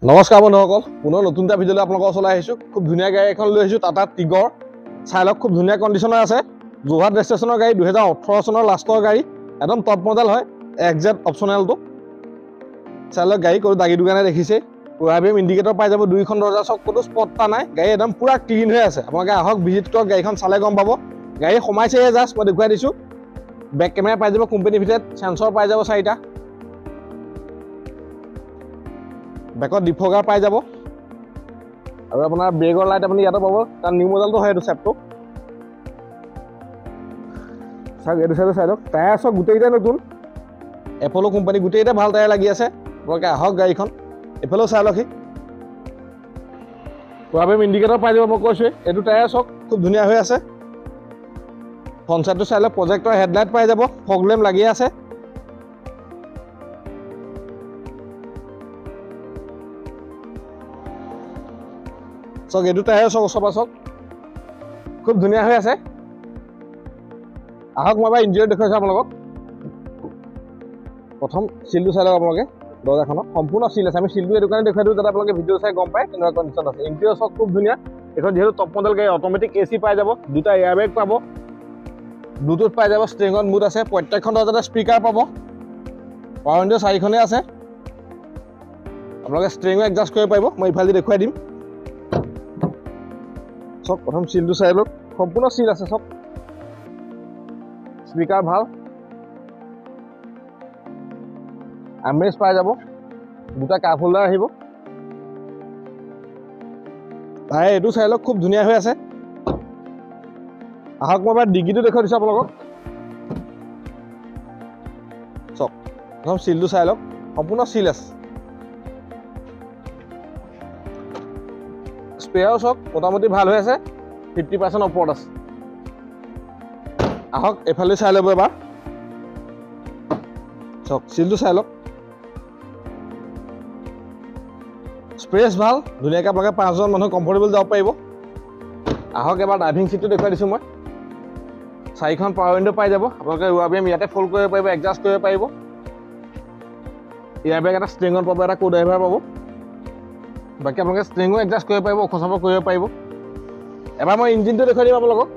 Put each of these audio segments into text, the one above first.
নমস্কাৰ বন্ধুসকল, পুনৰ নতুন এটা ভিডিঅ'লৈ আপোনালোকৰ ওচৰলৈ আহিছোঁ। খুব ধুনীয়া গাড়ী এখন লৈ আহিছোঁ, টাটা টিগৰ। চাই লওক, খুব ধুনীয়া কণ্ডিশ্যনৰ আছে। যোৰহাট ৰেজিষ্ট্ৰেশ্যনৰ গাড়ী, 2018 চনৰ লাষ্টৰ গাড়ী, একদম টপ মডেল হয়। XZ অপশ্যনেলটো চাই লওক, গাড়ী কোনো দাগি দুগানে দেখিছে। পুৰাবিম ইণ্ডিকেটৰ পাই যাব, দুইখন দৰজা চক, কোনো স্পট এটা নাই। গাড়ী একদম পুৰা ক্লিন হৈ আছে। আপোনালোকে আহক, ভিজিট কৰক, গাড়ীখন চালে গম পাব। গাড়ী সোমাইছেহে জাষ্ট, মই দেখুৱাই দিছোঁ। বেক কেমেৰা পাই যাব, কোম্পানী ভিতৰত চেঞ্চৰ পাই যাব 4টা। বেকত ডিফগাৰ পাই যাব আৰু আপোনাৰ ব্ৰেকৰ লাইট আপুনি ইয়াতে পাব, কাৰণ নিউ মডেলটো হয় এইটো চেপটো। চাওক এইটো চাইডৰ চাইডক টায়াৰ চক গোটেইকেইটাই নতুন, এপলো কোম্পানী, গোটেইকেইটা ভাল টায়াৰ লাগি আছে। আপোনালোকে আহক গাড়ীখন, এইফালেও চাই লওক। পুৰাবিম ইণ্ডিকেটৰ পাই যাব, মই কৈছোঁৱেই। এইটো টায়াৰ চক খুব ধুনীয়া হৈ আছে। ফ্ৰণ্ট চাইডটো চাই লওক, প্ৰজেক্টৰ হেডলাইট পাই যাব, ফগ লেম্প লাগি আছে। চক এইটো টায়াৰ চক, ওচৰ চক খুব ধুনীয়া হৈ আছে। আহক মই এবাৰ ইণ্টেৰিয়ৰ দেখুৱাইছোঁ আপোনালোকক। প্ৰথম চিলটো চাই লওক আপোনালোকে, দৰজাখনত সম্পূৰ্ণ চিল আছে। আমি চিলটো এইটো কাৰণে দেখুৱাই দিওঁ যাতে আপোনালোকে ভিডিঅ' চাই গম পায় কেনেকুৱা কণ্ডিশ্যন আছে। ইণ্টেৰিয়ৰ চক খুব ধুনীয়া। এইখন যিহেতু টপ মডেল গাড়ী, অট'মেটিক AC পাই যাব, 2টা এয়াৰবেগ পাব, ব্লুটুথ পাই যাব, ষ্টেৰিঙত মুড আছে, প্ৰত্যেকখন দৰজাতে স্পীকাৰ পাব, পাৱাৰ উইণ্ডো 4খনেই আছে। আপোনালোকে ষ্টেৰিঙো এডজাষ্ট কৰিব পাৰিব। মই ইফালে দেখুৱাই দিম। চক প্ৰথম চিলটো চাই লওক, সম্পূৰ্ণ চিল আছে চব। স্পীকাৰ ভাল, আৰ্মৰেষ্ট পাই যাব, 2টা কাপ হোল্ডাৰ আহিব। তাই এইটো চাই লওক, খুব ধুনীয়া হৈ আছে। আহক মই এবাৰ ডিগিটো দেখুৱাই দিছোঁ আপোনালোকক। চক প্ৰথম চিলটো চাই লওক, সম্পূৰ্ণ চিল আছে। স্পেয়াৰো চক মোটামুটি ভাল হৈ আছে, 50% ওপৰত আছে। আহক এইফালে চাই ল'ব এবাৰ। চক চিলটো চাই লওক, স্পেচ ভাল, ধুনীয়াকৈ আপোনালোকে 5জন মানুহ কমফৰ্টেবল যাব পাৰিব। আহক এবাৰ ড্ৰাইভিং চিটটো দেখুৱাই দিছোঁ মই। 4খন পাৱাৰ উইণ্ডো পাই যাব। আপোনালোকে ৱাবিএম ইয়াতে ফল্ড কৰিব পাৰিব, এডজাষ্ট কৰিব পাৰিব। এয়াৰবেগ এটা ষ্টেৰিঙত পাব, এটা কো ড্ৰাইভাৰ পাব। বাকী আপোনালোকে ষ্টেৰিঙো এডজাষ্ট কৰিব পাৰিব, ওখ চাপ কৰিব পাৰিব। এবাৰ মই ইঞ্জিনটো দেখুৱাই দিম আপোনালোকক।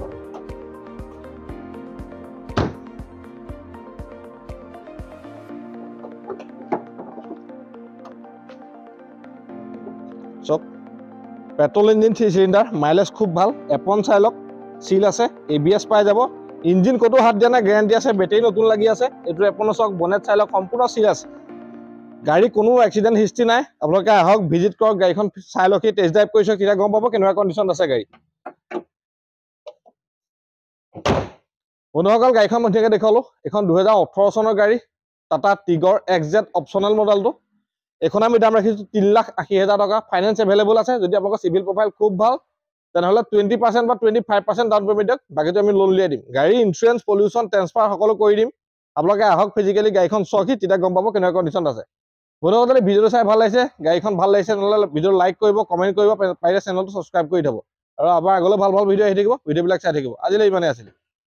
চক পেট্ৰল ইঞ্জিন, 3 চিলিণ্ডাৰ, মাইলেজ খুব ভাল। এপন চাই লওক, চিল আছে, ABS পাই যাব। ইঞ্জিন ক'তো হাত দিয়া নাই, গেৰাণ্টি আছে। বেটেৰী নতুন লাগি আছে। এইটো এপনৰ চক, বনেট চাই লওক, সম্পূৰ্ণ চিল আছে। গাড়ী কোনো এক্সিডেণ্ট হিষ্ট্ৰী নাই। আপোনালোকে আহক, ভিজিট কৰক, গাড়ীখন চাই লওক, টেষ্ট ড্ৰাইভ কৰিছোঁ, তেতিয়া গম পাব কেনেকুৱা কণ্ডিশ্যন আছে গাড়ী। বন্ধুসকল, গাড়ীখন মই ধুনীয়াকৈ দেখুৱালোঁ। এইখন 2018 চনৰ গাড়ী, টাটা টিগৰ XZ অপশ্যনেল মডেলটো। এইখন আমি দাম ৰাখিছোঁ 3,80,000 টকা। ফাইনেন্স এভেইলেবল আছে। যদি আপোনালোকৰ চিভিল প্ৰফাইল খুব ভাল, তেনেহ'লে 20% বা 25% ডাউন পে'মেণ্ট দিয়ক, বাকীটো আমি লোন উলিয়াই দিম। গাড়ী ইঞ্চুৰেঞ্চ, পলিউশ্যন, ট্ৰেন্সফাৰ সকলো কৰি দিম। আপোনালোকে আহক, ফিজিকেলি গাড়ীখন চাওক, তেতিয়া গম পাব কেনেকুৱা কণ্ডিশ্যন আছে। বন্ধুসকল, ভিডিঅ'টো চাই ভাল লাগিছে, গাড়ীখন ভাল লাগিছে, নহ'লে ভিডিঅ' লাইক কৰিব, কমেণ্ট কৰিব, পাৰিলে চেনেলটো ছাবস্ক্ৰাইব কৰি থ'ব। আৰু আমাৰ আগলৈ ভাল ভাল ভিডিঅ' আহি থাকিব, ভিডিঅ'বিলাক চাই থাকিব। আজিলৈ ইমানেই আছিলে।